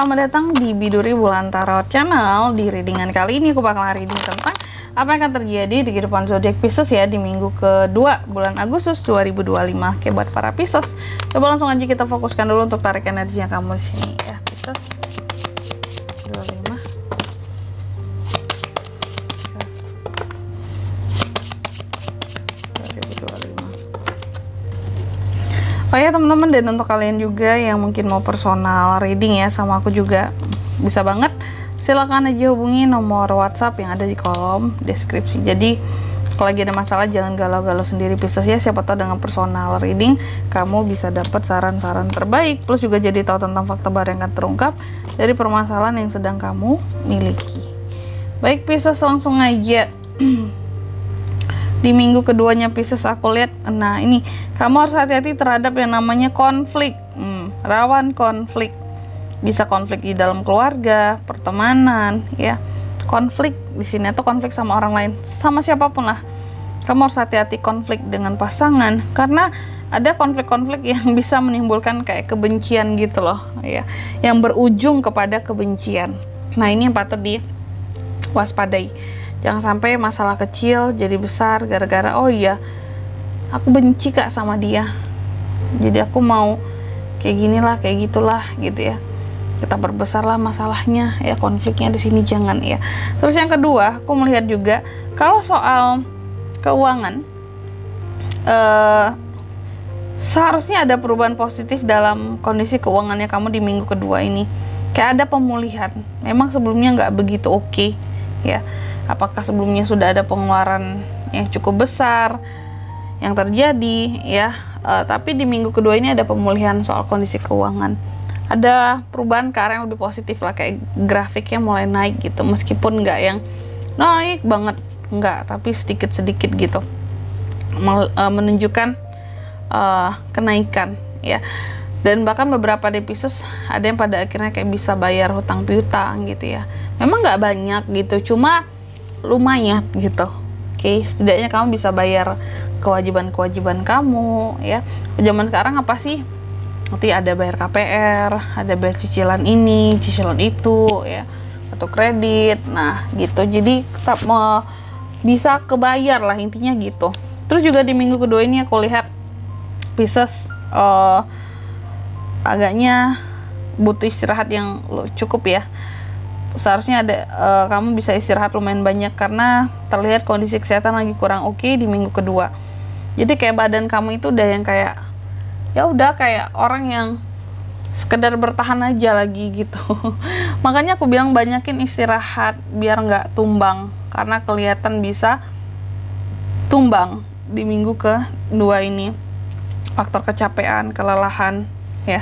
selamat datang di Biduri Bulan Tarot Channel. Di readingan kali ini aku bakal reading tentang apa yang akan terjadi di kehidupan zodiak Pisces ya di minggu kedua bulan Agustus 2025. Oke, buat para Pisces, coba langsung aja kita fokuskan dulu untuk tarik energinya kamu di sini ya, Pisces. 25. Oh ya teman-teman, dan untuk kalian juga yang mungkin mau personal reading ya sama aku juga bisa banget, silakan aja hubungi nomor WhatsApp yang ada di kolom deskripsi. Jadi kalau lagi ada masalah jangan galau-galau sendiri Pisces ya, siapa tahu dengan personal reading kamu bisa dapat saran-saran terbaik, plus juga jadi tahu tentang fakta baru yang akan terungkap dari permasalahan yang sedang kamu miliki. Baik Pisces, langsung aja. Di minggu keduanya Pisces aku lihat, nah ini kamu harus hati-hati terhadap yang namanya konflik, rawan konflik. Bisa konflik di dalam keluarga, pertemanan ya, konflik di sini atau konflik sama orang lain, sama siapapun lah. Kamu harus hati-hati konflik dengan pasangan, karena ada konflik-konflik yang bisa menimbulkan kayak kebencian gitu loh ya, yang berujung kepada kebencian. Nah ini yang patut diwaspadai. Jangan sampai masalah kecil jadi besar gara-gara oh iya aku benci kak sama dia, jadi aku mau kayak gini lah, kayak gitulah gitu ya. Kita perbesarlah masalahnya ya, konfliknya di sini jangan ya. Terus yang kedua, aku melihat juga kalau soal keuangan, seharusnya ada perubahan positif dalam kondisi keuangannya kamu di minggu kedua ini. Kayak ada pemulihan. Memang sebelumnya nggak begitu oke ya. Apakah sebelumnya sudah ada pengeluaran yang cukup besar yang terjadi ya, tapi di minggu kedua ini ada pemulihan soal kondisi keuangan. Ada perubahan ke arah yang lebih positif lah, kayak grafiknya mulai naik gitu, meskipun nggak yang naik banget, nggak, tapi sedikit-sedikit gitu menunjukkan kenaikan ya. Dan bahkan beberapa dari Pisces ada yang pada akhirnya kayak bisa bayar hutang piutang gitu ya. Memang nggak banyak gitu, cuma lumayan gitu. Oke, setidaknya kamu bisa bayar kewajiban-kewajiban kamu ya. Zaman sekarang apa sih? Nanti ada bayar KPR, ada bayar cicilan ini, cicilan itu ya, atau kredit. Nah gitu, jadi tetap bisa kebayar lah intinya gitu. Terus juga di minggu kedua ini aku lihat Pisces agaknya butuh istirahat yang cukup ya. Seharusnya ada kamu bisa istirahat lumayan banyak, karena terlihat kondisi kesehatan lagi kurang oke di minggu kedua. Jadi kayak badan kamu itu udah yang kayak ya udah kayak orang yang sekedar bertahan aja lagi gitu. Makanya aku bilang banyakin istirahat biar nggak tumbang, karena kelihatan bisa tumbang di minggu kedua ini. Faktor kecapean, kelelahan ya,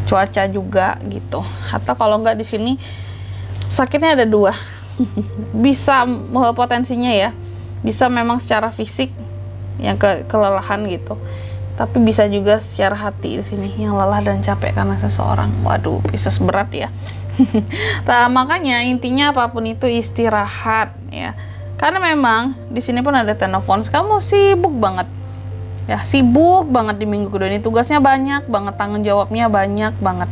cuaca juga gitu. Atau kalau nggak di sini sakitnya ada dua. Bisa potensinya ya, bisa memang secara fisik yang kelelahan gitu, tapi bisa juga secara hati di sini yang lelah dan capek karena seseorang. Waduh, Pisces berat ya. Nah, makanya intinya apapun itu istirahat ya. Karena memang di sini pun ada Ten of Wands, kamu sibuk banget. Ya, sibuk banget di minggu kedua ini, tugasnya banyak banget, tanggung jawabnya banyak banget.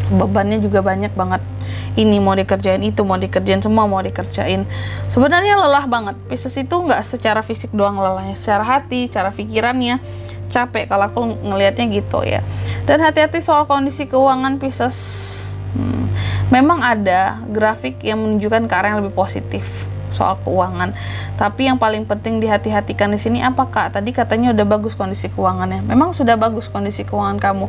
Bebannya juga banyak banget. Ini mau dikerjain, itu mau dikerjain, semua mau dikerjain. Sebenarnya lelah banget. Pisces itu nggak secara fisik doang lelahnya, secara hati, cara pikirannya capek kalau aku ngelihatnya gitu ya. Dan hati-hati soal kondisi keuangan Pisces. Memang ada grafik yang menunjukkan ke arah yang lebih positif soal keuangan. Tapi yang paling penting dihati-hatikan di sini apakah tadi katanya udah bagus kondisi keuangannya. Memang sudah bagus kondisi keuangan kamu.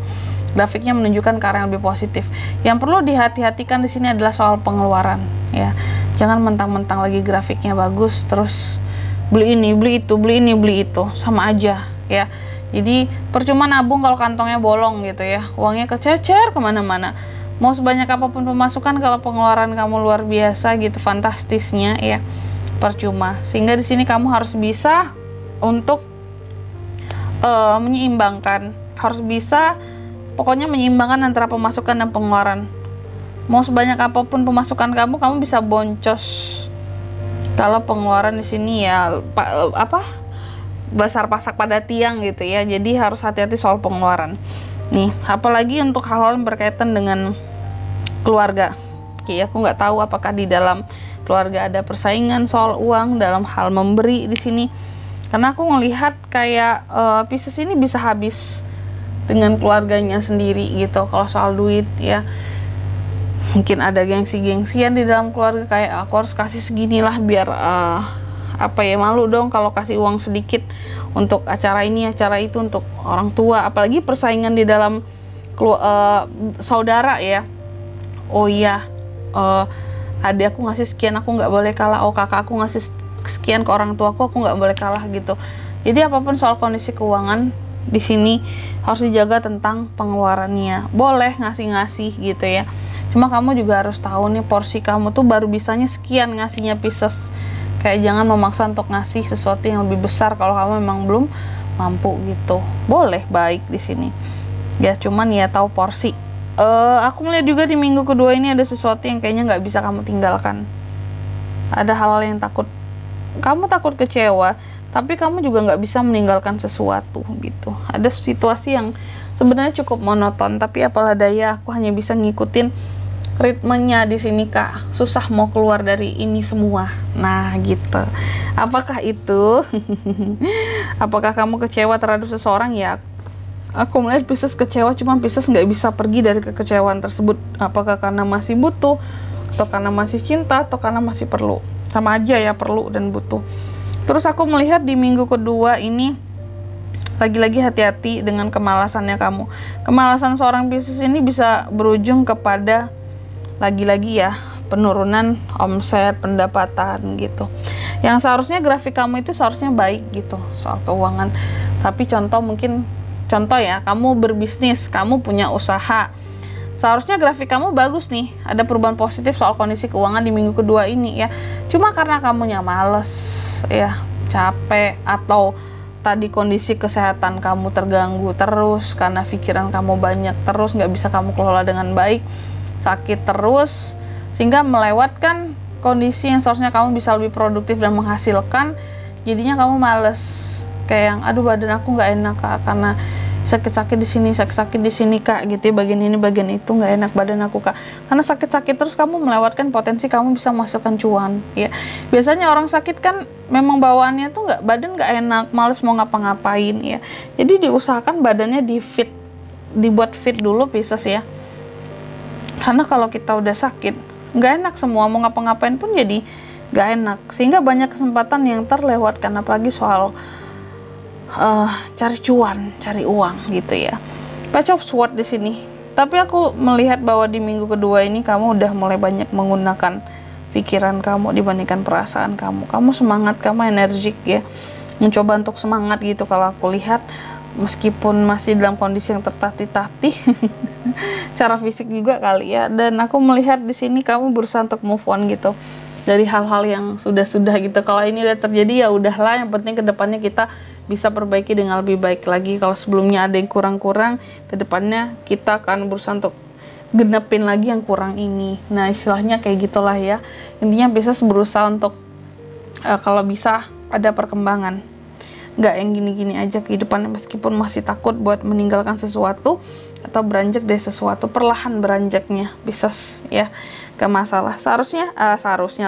Grafiknya menunjukkan ke arah yang lebih positif. Yang perlu dihati-hatikan di sini adalah soal pengeluaran ya. Jangan mentang-mentang lagi grafiknya bagus terus beli ini, beli itu, beli ini, beli itu, sama aja ya. Jadi percuma nabung kalau kantongnya bolong gitu ya. Uangnya kececer kemana-mana. Mau sebanyak apapun pemasukan kalau pengeluaran kamu luar biasa gitu, fantastisnya ya, percuma. Sehingga di sini kamu harus bisa untuk menyeimbangkan, harus bisa pokoknya menyeimbangkan antara pemasukan dan pengeluaran. Mau sebanyak apapun pemasukan kamu, kamu bisa boncos kalau pengeluaran di sini ya basar pasak pada tiang gitu ya. Jadi harus hati-hati soal pengeluaran. Nih, apalagi untuk hal-hal yang berkaitan dengan keluarga. Oke, aku nggak tahu apakah di dalam keluarga ada persaingan soal uang dalam hal memberi di sini. Karena aku ngelihat kayak Pisces ini bisa habis dengan keluarganya sendiri gitu kalau soal duit ya. Mungkin ada gengsi-gengsian di dalam keluarga, kayak aku harus kasih seginilah biar apa ya, malu dong kalau kasih uang sedikit untuk acara ini acara itu untuk orang tua. Apalagi persaingan di dalam saudara ya. Oh iya, adik aku ngasih sekian aku nggak boleh kalah, oh kakak aku ngasih sekian ke orang tua aku nggak boleh kalah gitu. Jadi apapun soal kondisi keuangan di sini harus dijaga tentang pengeluarannya. Boleh ngasih-ngasih gitu ya, cuma kamu juga harus tahu nih porsi kamu tuh baru bisanya sekian ngasihnya Pisces. Kayak jangan memaksa untuk ngasih sesuatu yang lebih besar kalau kamu memang belum mampu gitu. Boleh baik di sini ya, cuman ya tahu porsi. Aku melihat juga di minggu kedua ini ada sesuatu yang kayaknya nggak bisa kamu tinggalkan. Ada hal-hal yang kamu takut kecewa, tapi kamu juga nggak bisa meninggalkan sesuatu gitu. Ada situasi yang sebenarnya cukup monoton, tapi apalah daya, aku hanya bisa ngikutin ritmenya di sini Kak. Susah mau keluar dari ini semua. Nah gitu. Apakah itu? Apakah kamu kecewa terhadap seseorang ya? Aku melihat Pisces kecewa, cuma Pisces nggak bisa pergi dari kekecewaan tersebut. Apakah karena masih butuh, atau karena masih cinta, atau karena masih perlu? Sama aja ya, perlu dan butuh. Terus aku melihat di minggu kedua ini lagi-lagi hati-hati dengan kemalasannya kamu. Kemalasan seorang Pisces ini bisa berujung kepada lagi-lagi ya penurunan omset, pendapatan gitu. Yang seharusnya grafik kamu itu seharusnya baik gitu soal keuangan. Tapi contoh ya, kamu berbisnis, kamu punya usaha. Seharusnya grafik kamu bagus nih, ada perubahan positif soal kondisi keuangan di minggu kedua ini ya. Cuma karena kamunya males ya, capek, atau tadi kondisi kesehatan kamu terganggu terus karena pikiran kamu banyak terus, nggak bisa kamu kelola dengan baik, sakit terus, sehingga melewatkan kondisi yang seharusnya kamu bisa lebih produktif dan menghasilkan. Jadinya kamu males, kayak yang aduh badan aku nggak enak Kak, karena sakit-sakit di sini Kak gitu ya, bagian ini bagian itu nggak enak badan aku Kak, karena sakit-sakit terus kamu melewatkan potensi kamu bisa menghasilkan cuan ya. Biasanya orang sakit kan memang bawaannya tuh badan nggak enak, males mau ngapa-ngapain ya. Jadi diusahakan badannya dibuat fit dulu Pisces ya, karena kalau kita udah sakit nggak enak, semua mau ngapa-ngapain pun jadi nggak enak, sehingga banyak kesempatan yang terlewatkan, apalagi soal cari cuan, cari uang gitu ya. Page of Swords di sini. Tapi aku melihat bahwa di minggu kedua ini kamu udah mulai banyak menggunakan pikiran kamu dibandingkan perasaan kamu. Kamu semangat, kamu energik ya. Mencoba untuk semangat gitu kalau aku lihat, meskipun masih dalam kondisi yang tertatih-tatih. Cara fisik juga kali ya. Dan aku melihat di sini kamu berusaha untuk move on gitu dari hal-hal yang sudah-sudah gitu. Kalau ini udah terjadi ya udahlah, yang penting kedepannya kita bisa perbaiki dengan lebih baik lagi. Kalau sebelumnya ada yang kurang-kurang, kedepannya kita akan berusaha untuk genepin lagi yang kurang ini. Nah istilahnya kayak gitulah ya. Intinya bisa berusaha untuk kalau bisa ada perkembangan, nggak yang gini-gini aja kehidupannya, meskipun masih takut buat meninggalkan sesuatu atau beranjak dari sesuatu, perlahan beranjaknya bisa ya, gak masalah. Seharusnya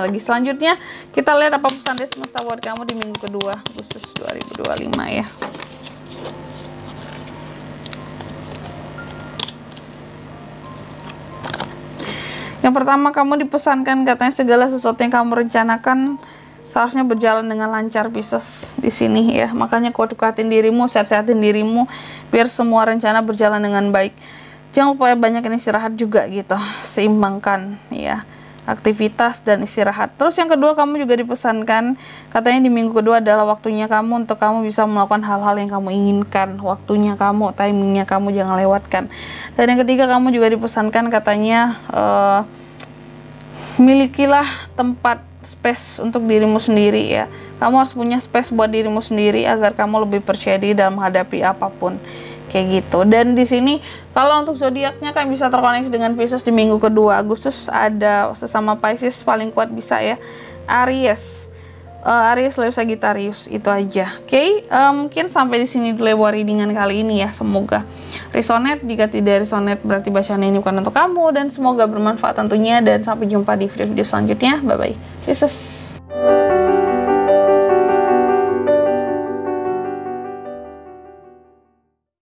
lagi selanjutnya kita lihat apa pesan dari semesta buat kamu di minggu kedua Agustus 2025 ya. Yang pertama, kamu dipesankan katanya segala sesuatu yang kamu rencanakan seharusnya berjalan dengan lancar Pisces di sini ya. Makanya kuat-kuatin dirimu, sehat-sehatin dirimu biar semua rencana berjalan dengan baik. Jangan lupa banyak istirahat juga gitu, seimbangkan ya aktivitas dan istirahat. Terus yang kedua, kamu juga dipesankan katanya di minggu kedua adalah waktunya kamu untuk kamu bisa melakukan hal-hal yang kamu inginkan. Waktunya kamu, timingnya kamu, jangan lewatkan. Dan yang ketiga, kamu juga dipesankan katanya milikilah tempat space untuk dirimu sendiri ya. Kamu harus punya space buat dirimu sendiri agar kamu lebih percaya diri dalam menghadapi apapun kayak gitu. Dan di sini kalau untuk zodiaknya kan bisa terkoneksi dengan Pisces di minggu kedua Agustus, ada sesama Pisces paling kuat bisa ya Aries. Aries, Leo, Sagittarius, itu aja. Oke, mungkin sampai di sini dulu ya readingan kali ini ya. Semoga resonate. Jika tidak resonate berarti bacaan ini bukan untuk kamu, dan semoga bermanfaat tentunya, dan sampai jumpa di video-video selanjutnya. Bye bye. Yesus.